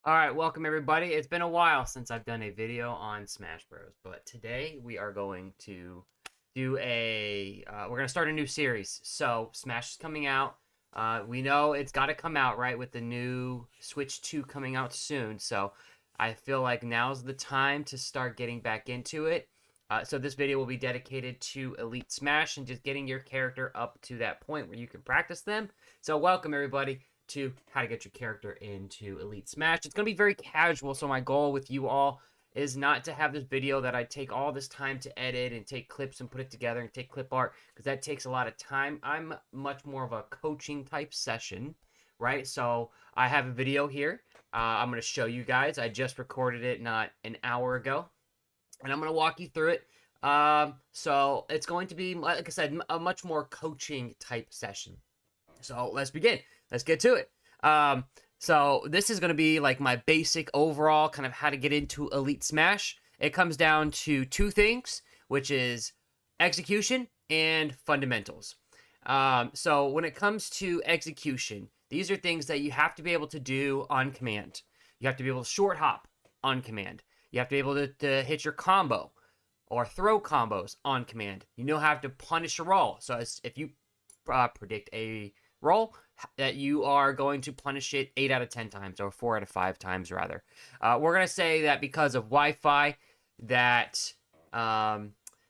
Alright, welcome everybody. It's been a while since I've done a video on Smash Bros. But today we are going to do we're going to start a new series. So, Smash is coming out. We know it's got to come out, right, with the new Switch 2 coming out soon. So, I feel like now's the time to start getting back into it. So, this video will be dedicated to Elite Smash and just getting your character up to that point where you can practice them. So, welcome everybody to how to get your character into Elite Smash. It's going to be very casual, so my goal with you all is not to have this video that I take all this time to edit and take clips and put it together and take clip art, because that takes a lot of time. I'm much more of a coaching type session, right? So I have a video here. I'm going to show you guys. I just recorded it not an hour ago, and I'm going to walk you through it. So it's going to be, like I said, a much more coaching type session. So let's begin. Let's get to it. So this is going to be like my basic overall kind of how to get into Elite Smash. It comes down to two things, which is execution and fundamentals. So when it comes to execution, these are things that you have to be able to do on command. You have to be able to short hop on command. You have to be able to hit your combo or throw combos on command. You know how to punish a roll. So if you predict a roll, that you are going to punish it 8 out of 10 times, or 4 out of 5 times rather. We're going to say that because of Wi-Fi that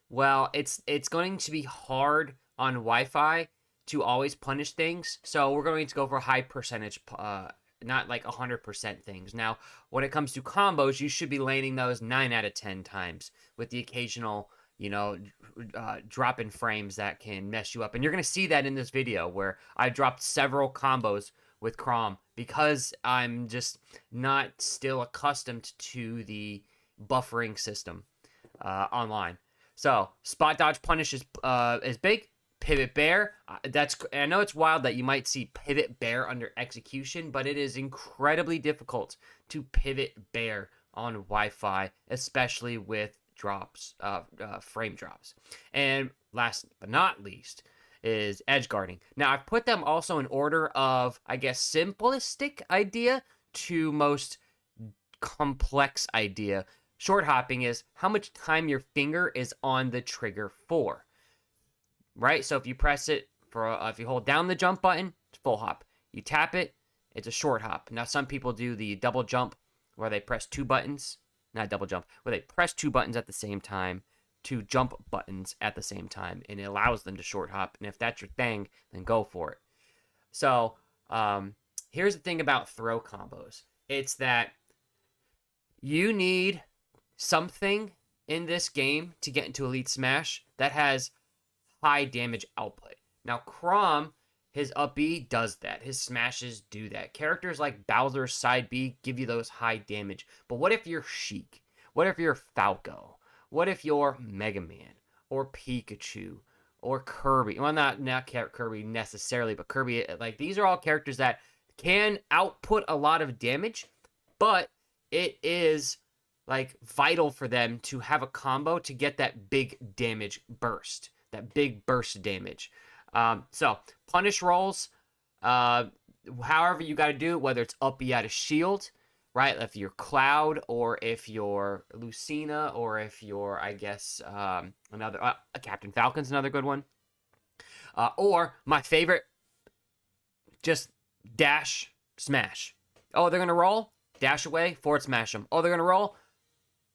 well, it's going to be hard on Wi-Fi to always punish things, so we're going to go for high percentage, not like 100% things. Now when it comes to combos, you should be landing those 9 out of 10 times, with the occasional drop in frames that can mess you up. And you're going to see that in this video where I dropped several combos with Chrom because I'm just not still accustomed to the buffering system online. So spot dodge punish is big. Pivot bear, I know it's wild that you might see pivot bear under execution, but it is incredibly difficult to pivot bear on Wi-Fi, especially with drops, frame drops. And last but not least is edge guarding. Now I've put them also in order of, I guess, simplistic idea to most complex idea. Short hopping is how much time your finger is on the trigger for, right? So if you press it for, if you hold down the jump button, it's full hop. You tap it, it's a short hop. Now some people do the double jump where they press two buttons, not double jump, where they press two buttons at the same time, two jump buttons at the same time, and it allows them to short hop. And if that's your thing, then go for it. So here's the thing about throw combos. It's that you need something in this game to get into Elite Smash that has high damage output. Now, Chrom, his up B does that. His smashes do that. Characters like Bowser's side B give you those high damage. But what if you're Sheik? What if you're Falco? What if you're Mega Man or Pikachu or Kirby? Well, not Kirby necessarily, but Kirby. Like, these are all characters that can output a lot of damage, but it is like vital for them to have a combo to get that big damage burst, that big burst damage. So punish rolls, however you got to do it, whether it's up B out of shield, right? If you're Cloud, or if you're Lucina, or if you're, I guess, another Captain Falcon's another good one. Or my favorite, just dash smash. Oh, they're gonna roll, dash away, forward smash them. Oh, they're gonna roll,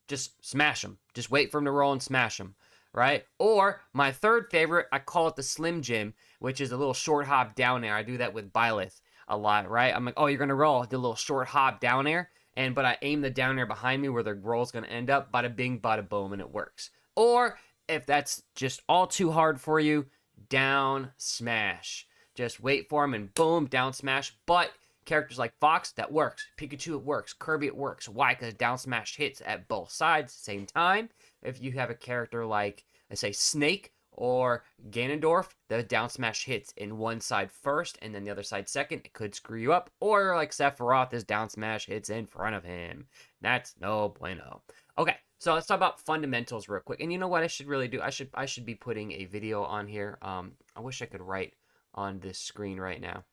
just smash them. Just wait for them to roll and smash them, right? Or my third favorite, I call it the Slim Jim, which is a little short hop down air. I do that with Byleth a lot, right? I'm like, oh, you're gonna roll, do a little short hop down air, but I aim the down air behind me where the roll's gonna end up. Bada bing, bada boom, and it works. Or if that's just all too hard for you, down smash. Just wait for them and boom, down smash. But characters like Fox, that works. Pikachu, it works. Kirby, it works. Why? Because down smash hits at both sides at the same time. If you have a character like, let's say, Snake or Ganondorf, the down smash hits in one side first and then the other side second. It could screw you up. Or like Sephiroth, his down smash hits in front of him. That's no bueno. Okay, so let's talk about fundamentals real quick. And you know what I should really do? I should be putting a video on here. I wish I could write on this screen right now.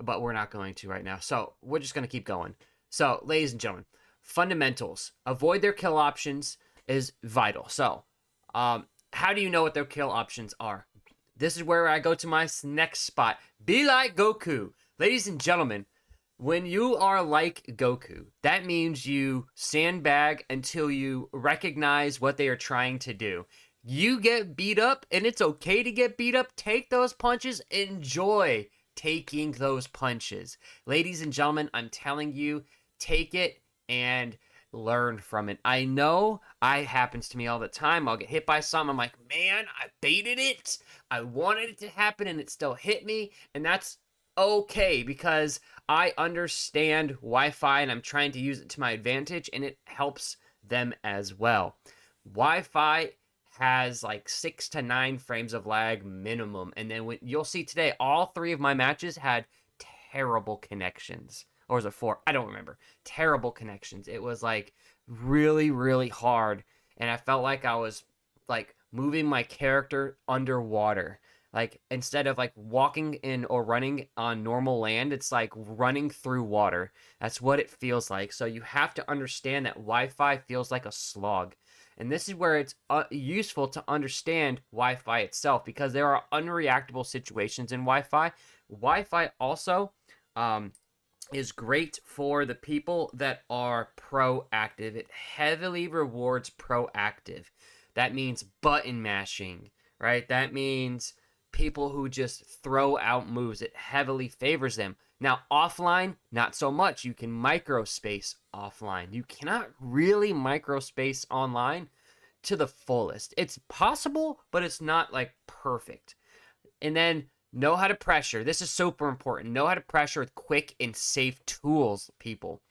but we're not going to right now. So we're just going to keep going. So, ladies and gentlemen, fundamentals. Avoid their kill options is vital. So, how do you know what their kill options are? This is where I go to my next spot. Be like Goku. Ladies and gentlemen, when you are like Goku, that means you sandbag until you recognize what they are trying to do. You get beat up, and it's okay to get beat up. Take those punches. Enjoy taking those punches. Ladies and gentlemen, I'm telling you, take it and learn from it. I know it happens to me all the time. I'll get hit by something. I'm like, man, I baited it. I wanted it to happen, and it still hit me. And that's okay because I understand Wi-Fi and I'm trying to use it to my advantage, and it helps them as well. Wi-Fi has like 6 to 9 frames of lag minimum, and then you'll see today, all 3 of my matches had terrible connections. Or was it 4? I don't remember. Terrible connections. It was like really, really hard, and I felt like I was like moving my character underwater. Like instead of like walking in or running on normal land, it's like running through water. That's what it feels like. So you have to understand that Wi-Fi feels like a slog. And this is where it's useful to understand Wi-Fi itself, because there are unreactable situations in Wi-Fi. Wi-Fi also is great for the people that are proactive. It heavily rewards proactive. That means button mashing, right? That means people who just throw out moves. It heavily favors them. Now, offline, not so much. You can microspace offline. You cannot really microspace online to the fullest. It's possible, but it's not like perfect. And then know how to pressure. This is super important. Know how to pressure with quick and safe tools, people.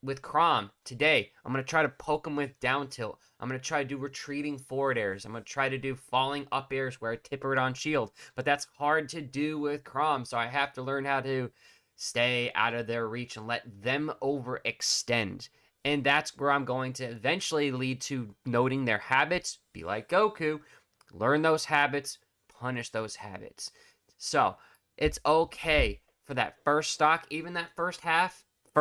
With Crom today, I'm going to try to poke him with down tilt. I'm going to try to do retreating forward airs. I'm going to try to do falling up airs where I tipper it on shield. But that's hard to do with Crom, so I have to learn how to stay out of their reach and let them overextend. And that's where I'm going to eventually lead to noting their habits. Be like Goku. Learn those habits. Punish those habits. So, it's okay for that first stock, even that first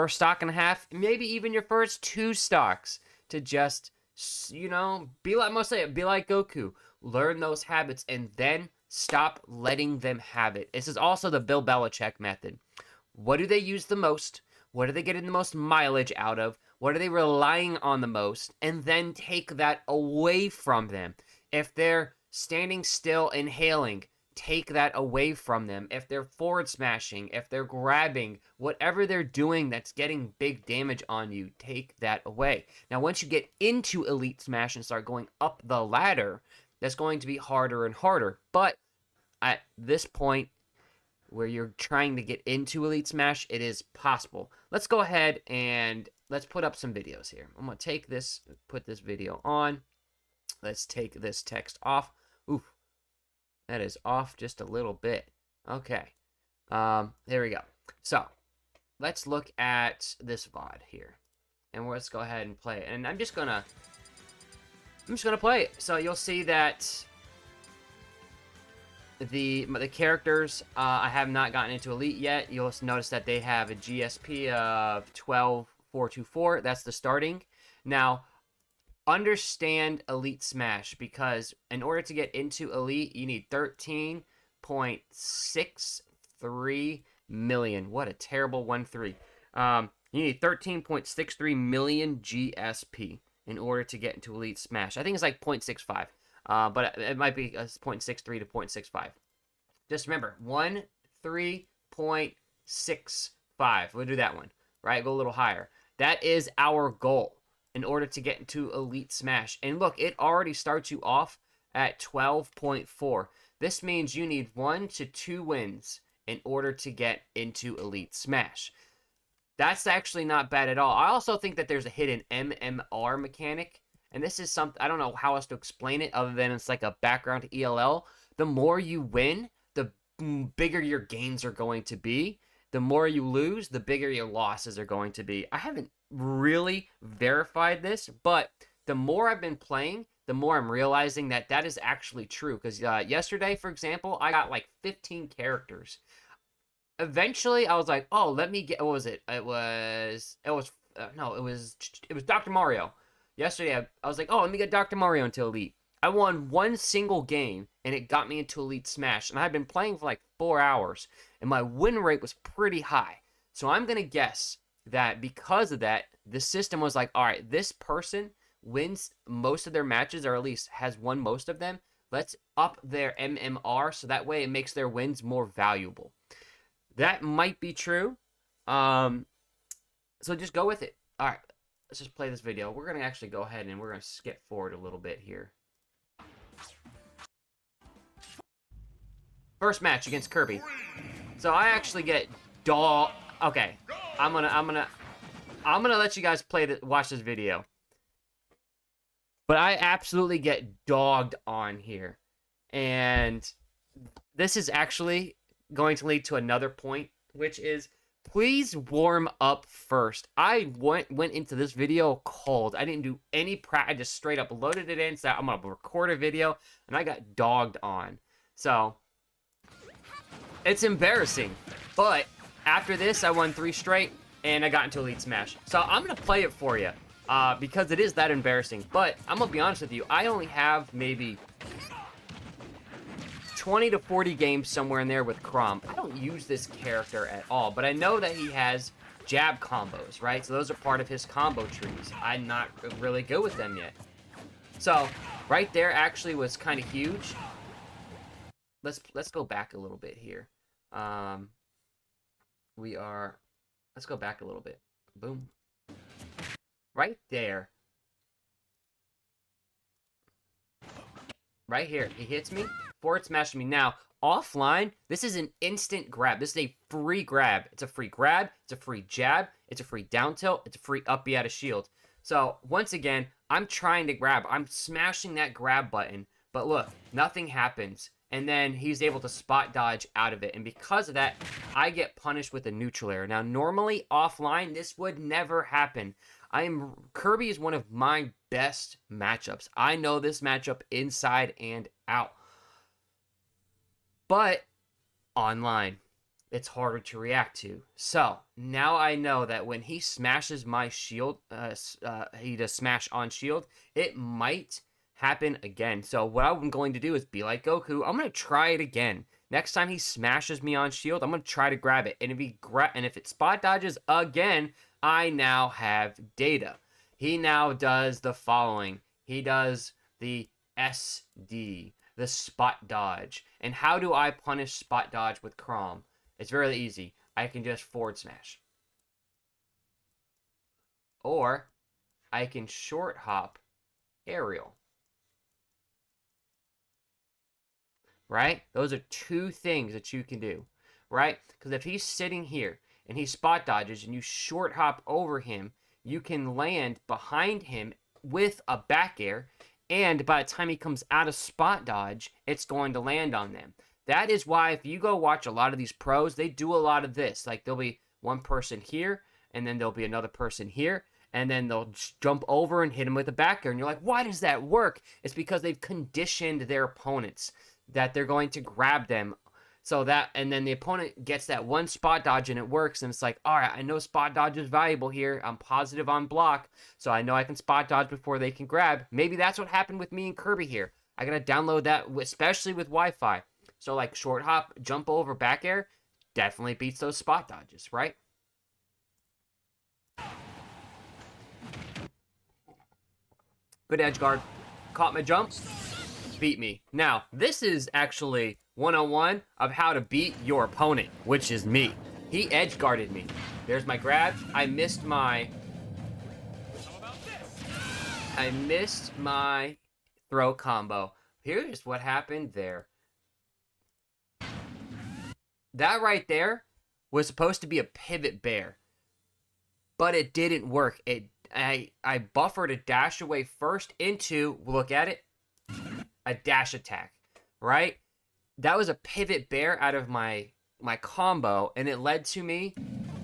stock and a half, maybe even your first 2 stocks, to just, be like, be like Goku. Learn those habits and then stop letting them have it. This is also the Bill Belichick method. What do they use the most? What are they getting the most mileage out of? What are they relying on the most? And then take that away from them. If they're standing still inhaling, take that away from them. If they're forward smashing, if they're grabbing, whatever they're doing that's getting big damage on you, take that away. Now, once you get into Elite Smash and start going up the ladder, that's going to be harder and harder. But at this point, where you're trying to get into Elite Smash, it is possible. Let's go ahead and let's put up some videos here. I'm going to take this, put this video on. Let's take this text off. Oof. That is off just a little bit. Okay. There we go. So, let's look at this VOD here. And let's go ahead and play it. And I'm just gonna play it. So you'll see that the characters, I have not gotten into Elite yet. You'll notice that they have a GSP of 12,424. That's the starting. Now, understand Elite Smash, because in order to get into Elite, you need 13.63 million. What a terrible 1-3. You need 13.63 million GSP in order to get into Elite Smash. I think it's like 0.65, but it might be 0.63 to 0.65. Just remember, 13.65. We'll do that one, right? Go a little higher. That is our goal in order to get into Elite Smash. And look, it already starts you off at 12.4. This means you need 1 to 2 wins in order to get into Elite Smash. That's actually not bad at all. I also think that there's a hidden MMR mechanic, and this is something, I don't know how else to explain it other than it's like a background to ELL. The more you win, the bigger your gains are going to be. The more you lose, the bigger your losses are going to be. I haven't really verified this, but the more I've been playing, the more I'm realizing that that is actually true. Because yesterday, for example, I got like 15 characters. eventually I was like, oh, let me get. What was it? No, it was Dr. Mario. Yesterday I was like, oh, let me get Dr. Mario into Elite. I won one single game and it got me into Elite Smash, and I had been playing for like 4 hours, and my win rate was pretty high. So I'm gonna guess that because of that, the system was like, all right, this person wins most of their matches, or at least has won most of them. Let's up their MMR so that way it makes their wins more valuable. That might be true. Um, so just go with it. All right, let's just play this video. We're going to actually go ahead and we're going to skip forward a little bit here. First match against Kirby. So I actually get dog. Okay, I'm gonna let you guys watch this video. But I absolutely get dogged on here, and this is actually going to lead to another point, which is please warm up first. I went into this video cold. I didn't do any practice. I just straight up loaded it in, said I'm gonna record a video, and I got dogged on. So it's embarrassing. But after this, I won 3 straight, and I got into Elite Smash. So I'm gonna play it for you, because it is that embarrassing. But I'm gonna be honest with you, I only have maybe 20 to 40 games somewhere in there with Chrom. I don't use this character at all, but I know that he has jab combos, right? So those are part of his combo trees. I'm not really good with them yet. So right there actually was kind of huge. Let's go back a little bit here. Let's go back a little bit. Boom. Right there. Right here. He hits me. Forward smashing me. Now, offline, this is an instant grab. This is a free grab. It's a free grab. It's a free jab. It's a free down tilt. It's a free up B out of shield. So, once again, I'm trying to grab. I'm smashing that grab button. But look, nothing happens. And then he's able to spot dodge out of it. And because of that, I get punished with a neutral air. Now, normally, offline, this would never happen. Kirby is one of my best matchups. I know this matchup inside and out. But online, it's harder to react to. So now I know that when he smashes my shield, he does smash on shield, it might happen again. So what I'm going to do is be like Goku. I'm going to try it again. Next time he smashes me on shield, I'm going to try to grab it. And if it spot dodges again, I now have data. He now does the following. He does the SD, the spot dodge. And how do I punish spot dodge with Chrom? It's very easy. I can just forward smash. Or I can short hop aerial. Right? Those are 2 things that you can do. Right? Because if he's sitting here and he spot dodges and you short hop over him, you can land behind him with a back air, and by the time he comes out of spot dodge, it's going to land on them. That is why if you go watch a lot of these pros, they do a lot of this. Like there'll be one person here, and then there'll be another person here, and then they'll jump over and hit him with a back air. And you're like, why does that work? It's because they've conditioned their opponents that they're going to grab them. And then the opponent gets that one spot dodge and it works, and it's like, all right, I know spot dodge is valuable here. I'm positive on block, so I know I can spot dodge before they can grab. Maybe that's what happened with me and Kirby here. I gotta download that, especially with Wi-Fi. So like short hop, jump over, back air, definitely beats those spot dodges, right? Good edge guard. Caught my jump. Beat me. Now, this is actually 101 of how to beat your opponent, which is me. He edge guarded me. There's my grab. I missed my throw combo. Here's what happened there. That right there was supposed to be a pivot bear, but it didn't work. I buffered a dash away first into, look at it, a dash attack, right? That was a pivot bear out of my combo, and it led to me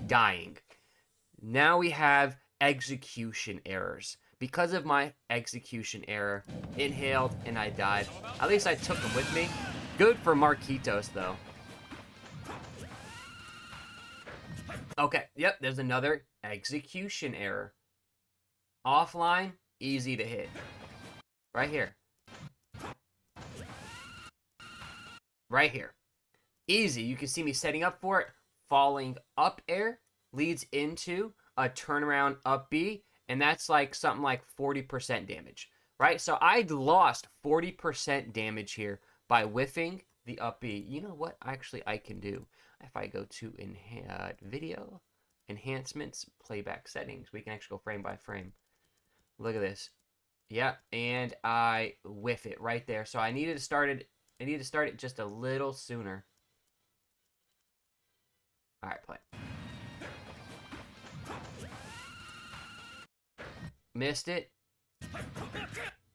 dying. Now we have execution errors. Because of my execution error, inhaled and I died. At least I took them with me. Good for Marquitos, though. Okay, yep, there's another execution error. Offline, easy to hit. Right here. Right here. Easy. You can see me setting up for it. Falling up air leads into a turnaround up B, and that's like something like 40% damage, right? So I lost 40% damage here by whiffing the up B. You know what actually I can do? If I go to video, enhancements, playback settings, we can actually go frame by frame. Look at this. Yeah, and I whiff it right there. So I needed to start it just a little sooner. All right, play. Missed it.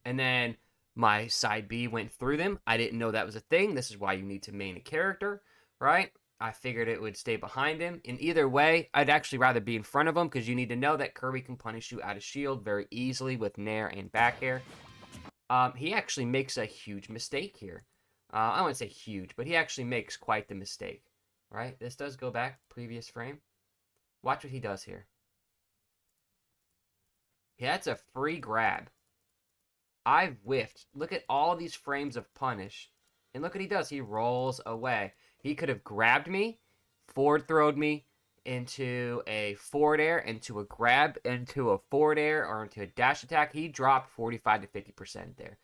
And then my side B went through them. I didn't know that was a thing. This is why you need to main a character, right? I figured it would stay behind him. In either way, I'd actually rather be in front of him because you need to know that Kirby can punish you out of shield very easily with Nair and back air. He actually makes a huge mistake here. I wouldn't say huge, but he actually makes quite the mistake, right? This does go back previous frame. Watch what he does here. Yeah, that's a free grab. I've whiffed. Look at all these frames of punish. And look what he does. He rolls away. He could have grabbed me, forward throwed me into a forward air, into a grab, into a forward air, or into a dash attack. He dropped 45 to 50% there.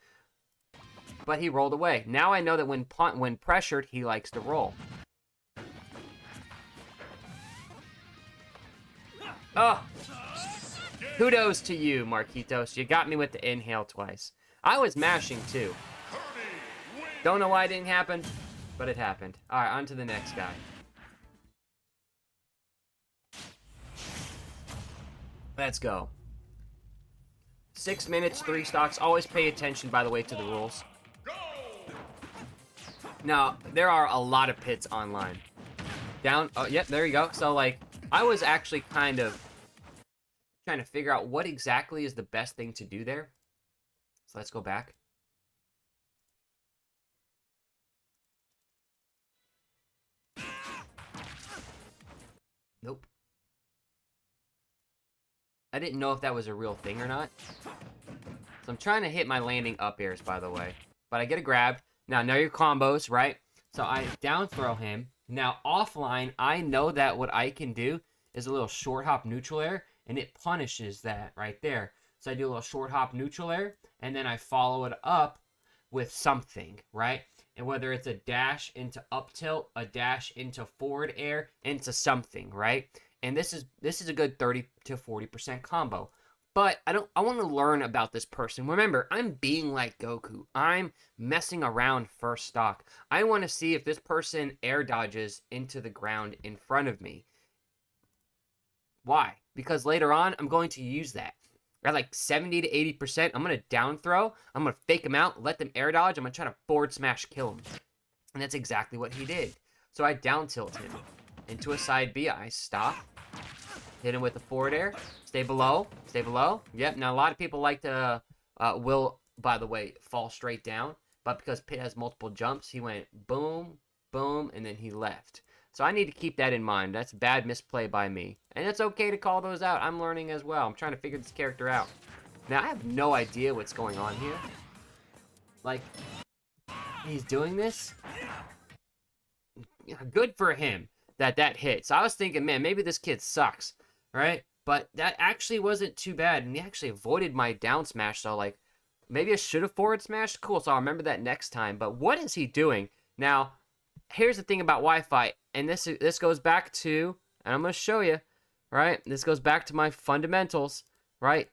But he rolled away. Now I know that when pressured, he likes to roll. Oh! Kudos to you, Marquitos. You got me with the inhale twice. I was mashing too. Don't know why it didn't happen, but it happened. All right, on to the next guy. Let's go. 6 minutes, 3 stocks. Always pay attention, by the way, to the rules. Now, there are a lot of pits online. Down, oh, yep, there you go. So, like, I was actually kind of trying to figure out what exactly is the best thing to do there. So let's go back. Nope. I didn't know if that was a real thing or not. So I'm trying to hit my landing up airs, by the way. But I get a grab. Now know your combos, right? So I down throw him. Now offline, I know that what I can do is a little short hop neutral air, and it punishes that right there. So I do a little short hop neutral air, and then I follow it up with something, right? And whether it's a dash into up tilt, a dash into forward air, into something, right? And this is a good 30 to 40% combo. But I want to learn about this person. Remember, I'm being like Goku. I'm messing around first stock. I want to see if this person air dodges into the ground in front of me. Why? Because later on, I'm going to use that. At like 70 to 80%, I'm going to down throw. I'm going to fake him out, let them air dodge. I'm going to try to forward smash kill him. And that's exactly what he did. So I down tilt him into a side B. I stop. Hit him with the forward air. Stay below. Stay below. Yep. Now, a lot of people like to, will, by the way, fall straight down. But because Pit has multiple jumps, he went boom, boom, and then he left. So I need to keep that in mind. That's bad misplay by me. And it's okay to call those out. I'm learning as well. I'm trying to figure this character out. Now, I have no idea what's going on here. Like, he's doing this. Good for him that hit. So I was thinking, man, maybe this kid sucks, right? But that actually wasn't too bad. And he actually avoided my down smash. So, like, maybe I should have forward smashed. Cool, so I'll remember that next time. But what is he doing? Now, here's the thing about Wi-Fi. And this goes back to, and I'm going to show you, right? This goes back to my fundamentals, right?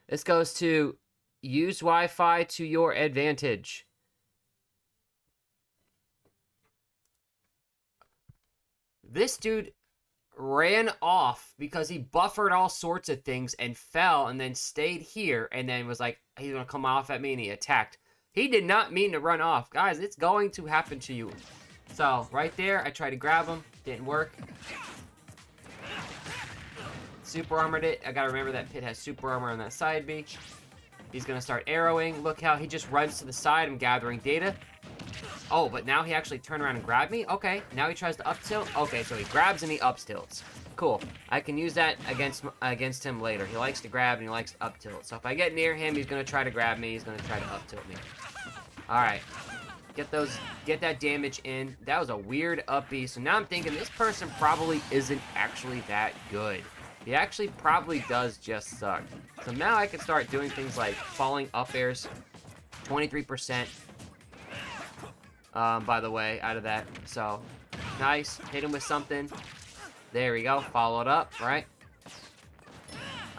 This goes to use Wi-Fi to your advantage. This dude ran off because he buffered all sorts of things and fell and then stayed here and then was like, he's going to come off at me, and he attacked. He did not mean to run off. Guys, it's going to happen to you. So, right there, I tried to grab him. Didn't work. Super armored it. I got to remember that Pit has super armor on that side B. He's going to start arrowing. Look how he just runs to the side. I'm gathering data. Oh, but now he actually turned around and grabbed me? Okay, now he tries to up tilt. Okay, so he grabs and he up tilts. Cool. I can use that against him later. He likes to grab and he likes to up tilt. So if I get near him, he's going to try to grab me. He's going to try to up tilt me. Alright. Get that damage in. That was a weird up B. So now I'm thinking this person probably isn't actually that good. He actually probably does just suck. So now I can start doing things like falling up airs. 23%. By the way, out of that. So, nice. Hit him with something. There we go. Followed up, right?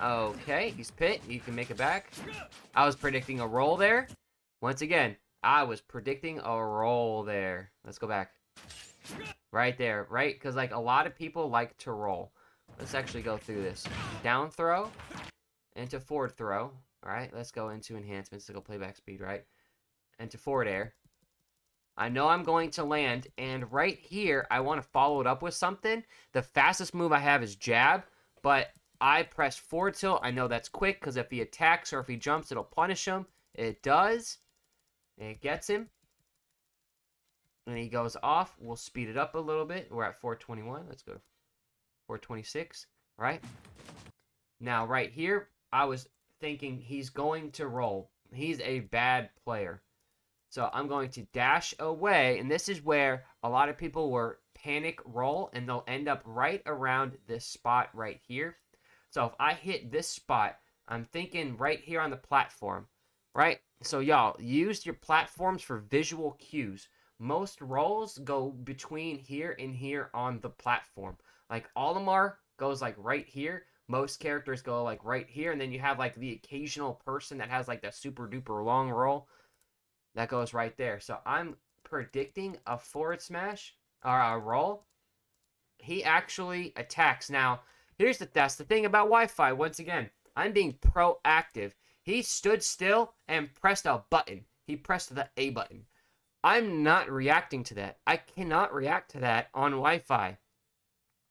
Okay, he's pit. You can make it back. I was predicting a roll there. Once again, I was predicting a roll there. Let's go back. Right there, right? Because, like, a lot of people like to roll. Let's actually go through this. Down throw into forward throw. All right, let's go into enhancements to go playback speed, right? Into forward air. I know I'm going to land, and right here, I want to follow it up with something. The fastest move I have is jab, but I press forward tilt. I know that's quick, because if he attacks or if he jumps, it'll punish him. It does. It gets him. And he goes off. We'll speed it up a little bit. We're at 421. Let's go to 426, right? Now, right here, I was thinking he's going to roll. He's a bad player. So I'm going to dash away, and this is where a lot of people will panic roll, and they'll end up right around this spot right here. So if I hit this spot, I'm thinking right here on the platform, right? So y'all, use your platforms for visual cues. Most rolls go between here and here on the platform. Like Olimar goes like right here. Most characters go like right here, and then you have like the occasional person that has like the super duper long roll. That goes right there. So I'm predicting a forward smash or a roll. He actually attacks. Now, that's the thing about Wi-Fi. Once again, I'm being proactive. He stood still and pressed a button. He pressed the A button. I'm not reacting to that. I cannot react to that on Wi-Fi.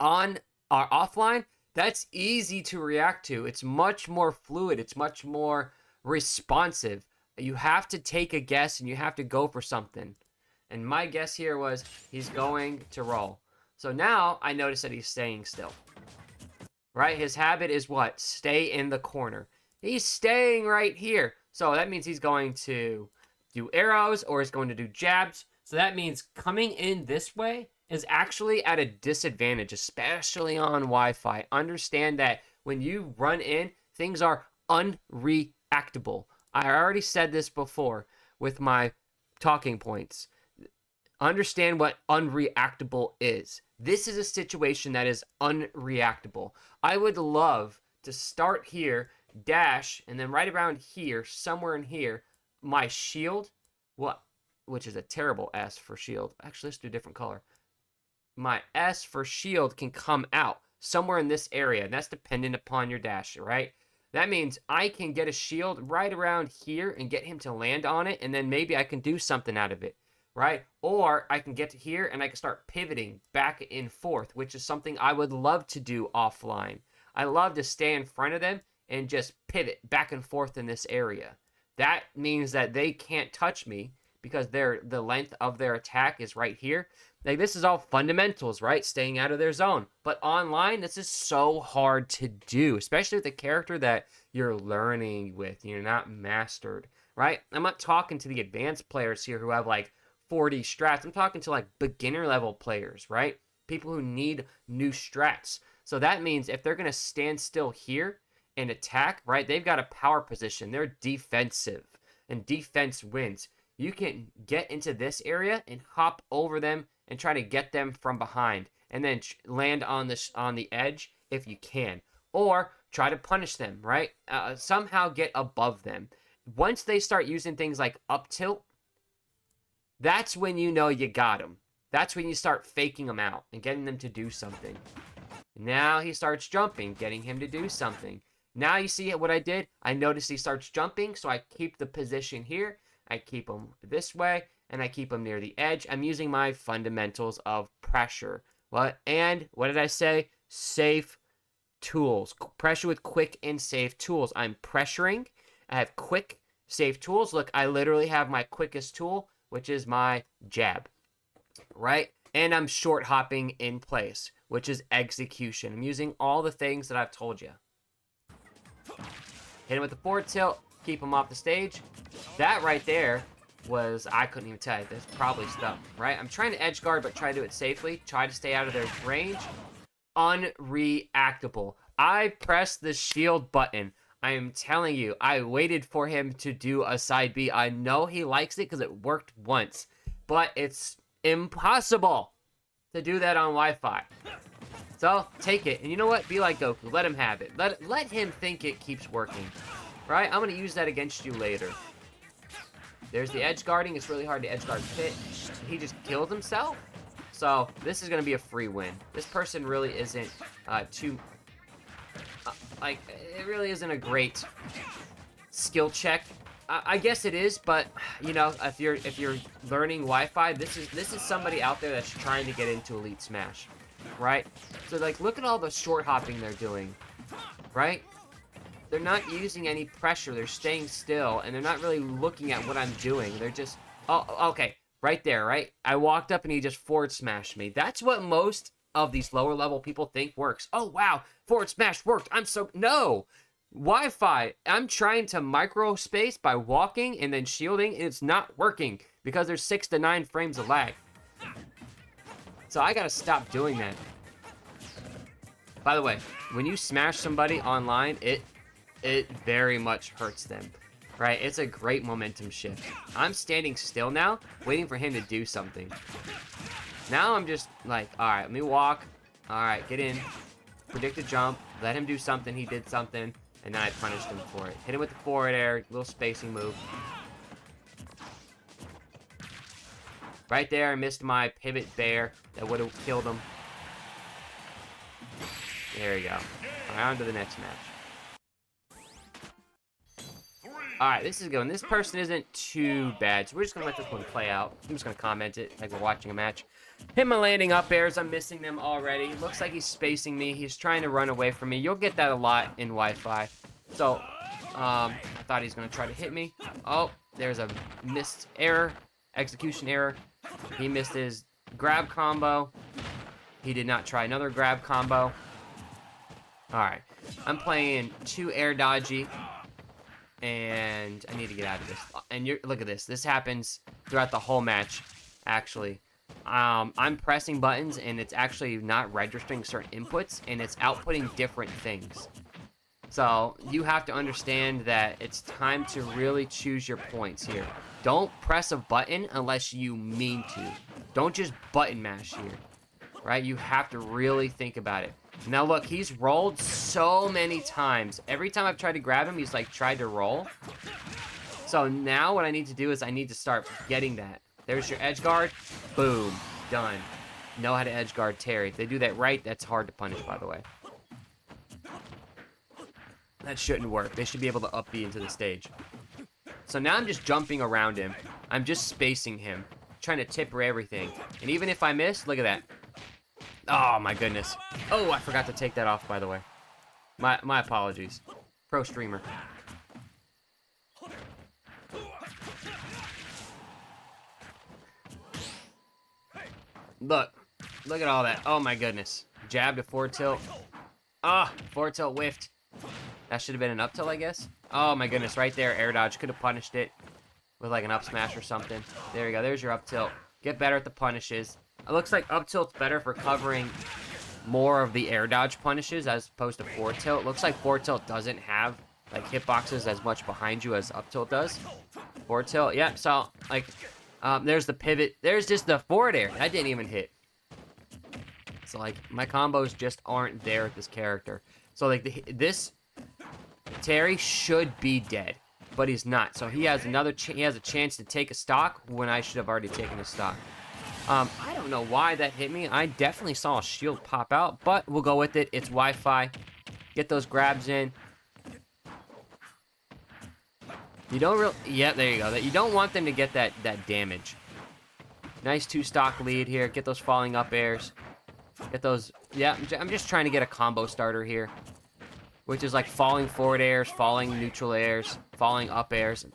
On our offline, that's easy to react to. It's much more fluid. It's much more responsive. You have to take a guess and you have to go for something. And my guess here was he's going to roll. So now I notice that he's staying still. Right? His habit is what? Stay in the corner. He's staying right here. So that means he's going to do arrows or he's going to do jabs. So that means coming in this way is actually at a disadvantage, especially on Wi-Fi. Understand that when you run in, things are unreactable. I already said this before with my talking points. Understand what unreactable is. This is a situation that is unreactable. I would love to start here, dash, and then right around here, somewhere in here, my shield, which is a terrible S for shield. Actually, let's do a different color. My S for shield can come out somewhere in this area, and that's dependent upon your dash, right? That means I can get a shield right around here and get him to land on it, and then maybe I can do something out of it, right? Or I can get to here and I can start pivoting back and forth, which is something I would love to do offline. I love to stay in front of them and just pivot back and forth in this area. That means that they can't touch me because the length of their attack is right here. Like, this is all fundamentals, right? Staying out of their zone. But online, this is so hard to do, especially with a character that you're learning with. You're not mastered, right? I'm not talking to the advanced players here who have like 40 strats. I'm talking to like beginner level players, right? People who need new strats. So that means if they're going to stand still here and attack, right, they've got a power position. They're defensive, and defense wins. You can get into this area and hop over them and try to get them from behind, and then land on the edge if you can, or try to punish them, right? Somehow get above them. Once they start using things like up tilt, that's when you know you got them. That's when you start faking them out and getting them to do something. Now he starts jumping, getting him to do something. Now you see what I did? I noticed he starts jumping, so I keep the position here. I keep him this way, and I keep him near the edge. I'm using my fundamentals of pressure. What did I say? Safe tools. Pressure with quick and safe tools. I'm pressuring. I have quick, safe tools. Look, I literally have my quickest tool, which is my jab, right? And I'm short hopping in place, which is execution. I'm using all the things that I've told you. Hit him with the forward tilt, keep him off the stage. That right there was, I couldn't even tell you, that's probably stuff, right? I'm trying to edge guard, but try to do it safely. Try to stay out of their range. Unreactable. I pressed the shield button. I am telling you, I waited for him to do a side B. I know he likes it because it worked once, but it's impossible to do that on Wi-Fi. So, take it. And you know what? Be like Goku. Let him have it. Let him think it keeps working. Right? I'm going to use that against you later. There's the edge guarding. It's really hard to edge guard Pit. He just killed himself. So, this is going to be a free win. This person really isn't too... like, it really isn't a great skill check. I guess it is, but, you know, if you're learning Wi-Fi, this is somebody out there that's trying to get into Elite Smash. Right? So, like, look at all the short hopping they're doing. Right? They're not using any pressure. They're staying still, and they're not really looking at what I'm doing. They're just... Oh, okay. Right there, right? I walked up, and he just forward smashed me. That's what most of these lower level people think works. Oh, wow. Forward smash worked. I'm so... No! Wi-Fi. I'm trying to micro space by walking and then shielding, and it's not working because there's 6 to 9 frames of lag. So I gotta stop doing that. By the way, when you smash somebody online, it very much hurts them, right? It's a great momentum shift. I'm standing still now, waiting for him to do something. Now I'm just like, all right, let me walk. All right, get in. Predict a jump. Let him do something. He did something, and then I punished him for it. Hit him with the forward air, little spacing move. Right there, I missed my pivot bear that would have killed him. There we go. All right, on to the next match. All right, this is good. This person isn't too bad, so we're just going to let this one play out. I'm just going to comment it like we're watching a match. Him landing up airs, I'm missing them already. Looks like he's spacing me. He's trying to run away from me. You'll get that a lot in Wi-Fi. So, I thought he was going to try to hit me. Oh, there's a missed error. Execution error. He missed his grab combo. He did not try another grab combo. Alright. I'm playing 2 air dodgy. And I need to get out of this. And look at this. This happens throughout the whole match, actually. I'm pressing buttons, and it's actually not registering certain inputs, and it's outputting different things. So you have to understand that it's time to really choose your points here. Don't press a button unless you mean to. Don't just button mash here, right? You have to really think about it. Now look, he's rolled so many times. Every time I've tried to grab him, he's like tried to roll. So now what I need to do is I need to start getting that. There's your edge guard. Boom. Done. Know how to edge guard Terry. If they do that right, that's hard to punish, by the way. That shouldn't work. They should be able to up B into the stage. So now I'm just jumping around him. I'm just spacing him. Trying to tip everything. And even if I miss, look at that. Oh, my goodness. Oh, I forgot to take that off, by the way. My apologies. Pro streamer. Look. Look at all that. Oh, my goodness. Jab to forward tilt. Ah, forward tilt whiffed. That should have been an up tilt, I guess. Oh, my goodness. Right there. Air dodge. Could have punished it with like an up smash or something. There you go. There's your up tilt. Get better at the punishes. It looks like up tilt's better for covering more of the air dodge punishes as opposed to forward tilt. It looks like forward tilt doesn't have like hitboxes as much behind you as up tilt does. Forward tilt. Yep. So like there's the pivot. There's just the forward air. That didn't even hit. So like my combos just aren't there with this character. So like this Terry should be dead, but he's not. So he has he has a chance to take a stock when I should have already taken a stock. I don't know why that hit me. I definitely saw a shield pop out, but we'll go with it. It's Wi-Fi. Get those grabs in. You don't really... Yeah, there you go. You don't want them to get that damage. Nice 2-stock lead here. Get those falling up airs. Get those... Yeah, I'm just trying to get a combo starter here, which is like falling forward airs, falling neutral airs, falling up airs.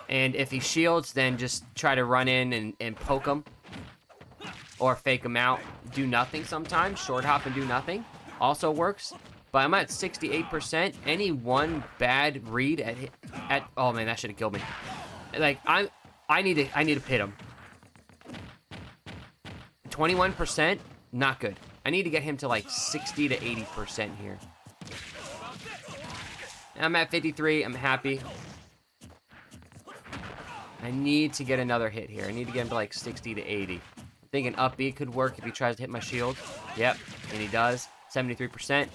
And if he shields, then just try to run in and poke him. Or fake him out. Do nothing sometimes. Short hop and do nothing. Also works. But I'm at 68%. Any one bad read at oh man, that should have killed me. Like I need to pit him. 21%, not good. I need to get him to like 60 to 80% here. I'm at 53. I'm happy. I need to get another hit here. I need to get him to like 60 to 80. I'm thinking up B could work if he tries to hit my shield. Yep, and he does. 73%.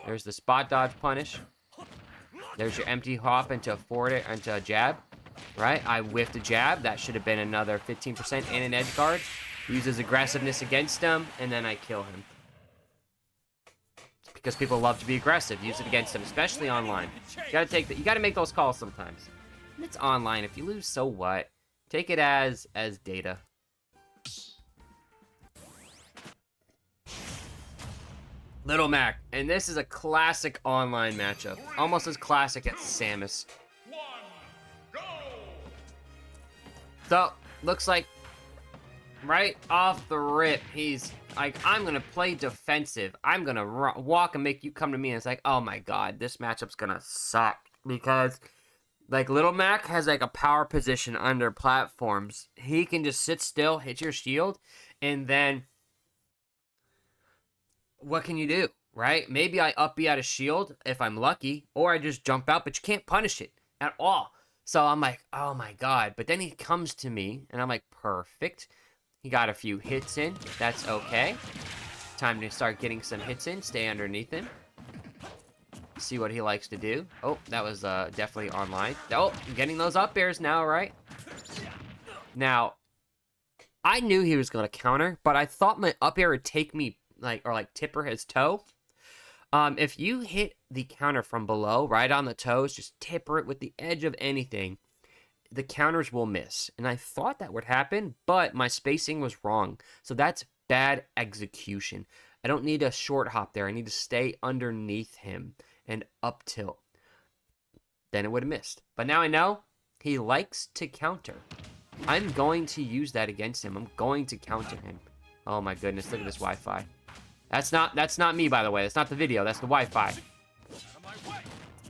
There's the spot dodge punish. There's your empty hop into a forward into a jab. Right? I whiffed a jab. That should have been another 15% and an edge guard. Uses aggressiveness against him, and then I kill him. Because people love to be aggressive. Use it against him, especially online. You gotta make those calls sometimes. It's online. If you lose, so what? Take it as data. Little Mac, and this is a classic online matchup. Almost as classic as Samus. So, looks like right off the rip, he's like, I'm gonna play defensive. I'm gonna walk and make you come to me. And it's like, oh my god, this matchup's gonna suck. Because, like, Little Mac has like a power position under platforms. He can just sit still, hit your shield, and then what can you do, right? Maybe I up B out of shield if I'm lucky, or I just jump out, but you can't punish it at all. So I'm like, oh my god. But then he comes to me, and I'm like, perfect. He got a few hits in. That's okay. Time to start getting some hits in. Stay underneath him. See what he likes to do. Oh, that was definitely online. Oh, I'm getting those up airs now, right? Now, I knew he was going to counter, but I thought my up air would take me, like tipper his toe. If you hit the counter from below, right on the toes, just tipper it with the edge of anything, the counters will miss. And I thought that would happen, but my spacing was wrong. So that's bad execution. I don't need a short hop there. I need to stay underneath him and up tilt. Then it would have missed. But now I know he likes to counter. I'm going to use that against him. I'm going to counter him. Oh my goodness, look at this Wi-Fi. That's not me, by the way. That's not the video. That's the Wi-Fi.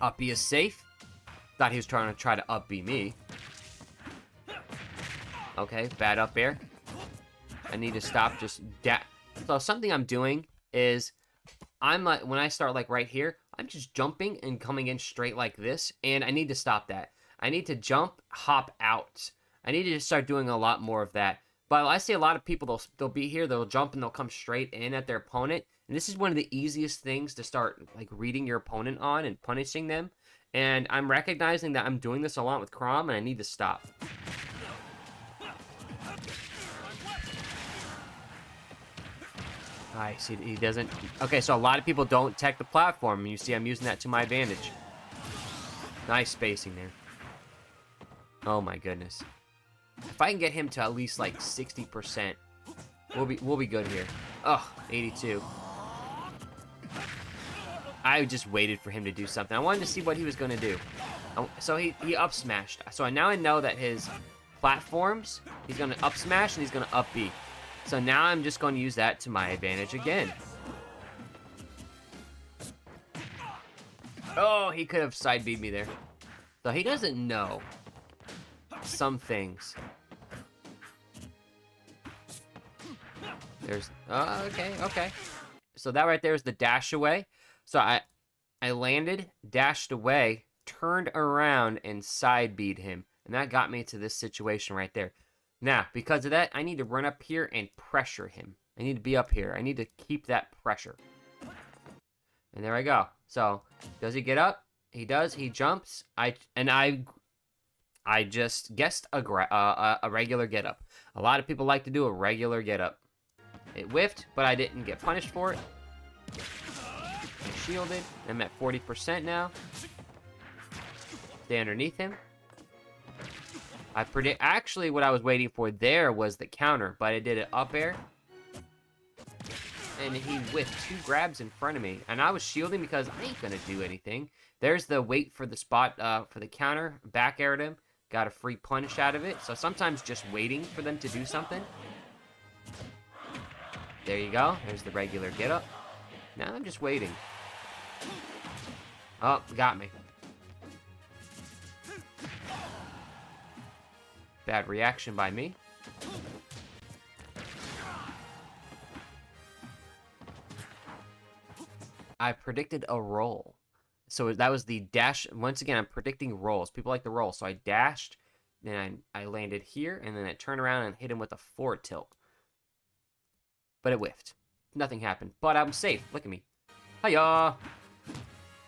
Up B is safe. Thought he was trying to up B me. Okay, bad up air. I need to stop just So something I'm doing is I'm like, when I start like right here, I'm just jumping and coming in straight like this, and I need to stop that. I need to jump, hop out. I need to just start doing a lot more of that. But I see a lot of people, they'll be here, they'll jump and they'll come straight in at their opponent. And this is one of the easiest things to start like reading your opponent on and punishing them. And I'm recognizing that I'm doing this a lot with Crom, and I need to stop. I see he doesn't. Okay, so a lot of people don't tech the platform, and you see I'm using that to my advantage. Nice spacing there. Oh my goodness. If I can get him to at least like 60%, we'll be good here. Oh, 82. I just waited for him to do something. I wanted to see what he was going to do. So he up smashed. So now I know that his platforms, he's going to up smash and he's going to up B. So now I'm just going to use that to my advantage again. Oh, he could have side B'd me there. So he doesn't know some things. There's, okay. So that right there is the dash away. So I landed, dashed away, turned around, and side B'd him. And that got me to this situation right there. Now, because of that, I need to run up here and pressure him. I need to be up here. I need to keep that pressure. And there I go. So, does he get up? He does. He jumps. I just guessed a regular get up. A lot of people like to do a regular get up. It whiffed, but I didn't get punished for it. I shielded. I'm at 40% now. Stay underneath him. Actually, what I was waiting for there was the counter, but I did it up air. and he whiffed 2 grabs in front of me. And I was shielding because I ain't gonna do anything. There's the wait for the spot for the counter. Back aired him. Got a free punish out of it. So sometimes just waiting for them to do something. There you go. There's the regular get up. Now I'm just waiting. Oh, got me. Bad reaction by me. I predicted a roll. So that was the dash. Once again, I'm predicting rolls. People like to roll. So I dashed, then I landed here, and then I turned around and hit him with a forward tilt. But it whiffed. Nothing happened. But I'm safe. Look at me. Hiya!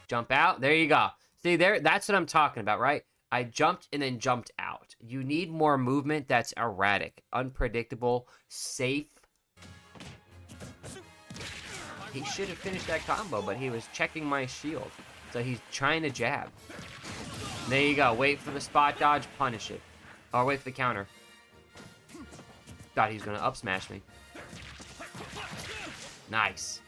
Jump out. There you go. See, that's what I'm talking about, right? I jumped and then jumped out. You need more movement that's erratic, unpredictable, safe. He should have finished that combo, but he was checking my shield. So he's trying to jab. There you go. Wait for the spot dodge, punish it. Or wait for the counter. Thought he was going to up smash me. Nice.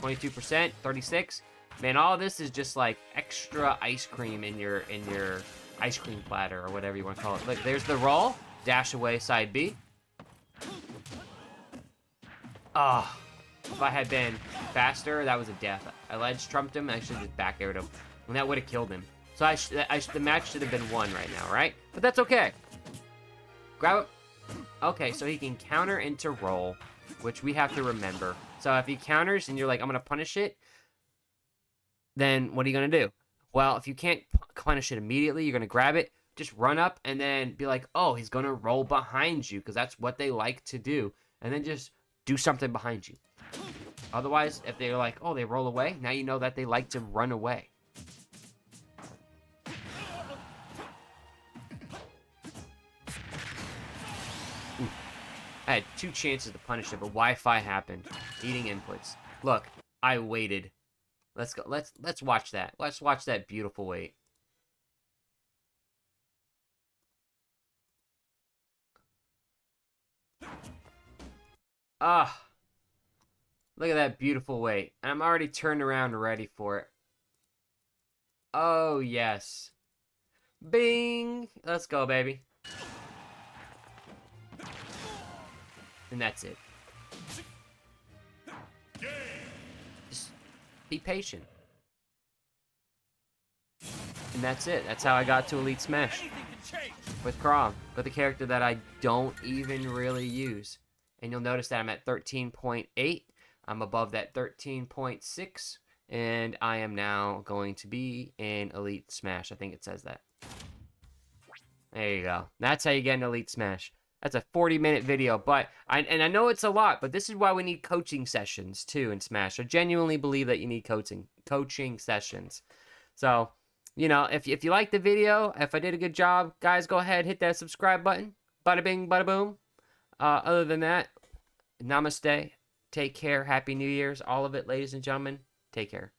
22%, 36. Man, all this is just like extra ice cream in your ice cream platter or whatever you want to call it. Look, there's the roll. Dash away, side B. Ah. If I had been faster, that was a death. I ledge trumped him. I should have just back aired him. And that would have killed him. So the match should have been won right now, right? But that's okay. Grab it. Okay, so he can counter into roll, which we have to remember. So if he counters and you're like, I'm going to punish it, then what are you going to do? Well, if you can't punish it immediately, you're going to grab it, just run up and then be like, oh, he's going to roll behind you because that's what they like to do. And then just do something behind you. Otherwise, if they're like, oh, they roll away, now you know that they like to run away. Ooh. I had 2 chances to punish it, but Wi-Fi happened. Eating inputs. Look, I waited. Let's go. Let's watch that. Let's watch that beautiful wait. Ah. Look at that beautiful wait. And I'm already turned around and ready for it. Oh, yes. Bing! Let's go, baby. And that's it. Just be patient. And that's it. That's how I got to Elite Smash. With Crom. With a character that I don't even really use. And you'll notice that I'm at 13.8. I'm above that 13.6, and I am now going to be in Elite Smash. I think it says that. There you go. That's how you get an Elite Smash. That's a 40-minute video, but I know it's a lot, but this is why we need coaching sessions, too, in Smash. I genuinely believe that you need coaching sessions. So, you know, if you like the video, if I did a good job, guys, go ahead, hit that subscribe button. Bada bing, bada boom. Other than that, namaste. Take care. Happy New Year's. All of it, ladies and gentlemen. Take care.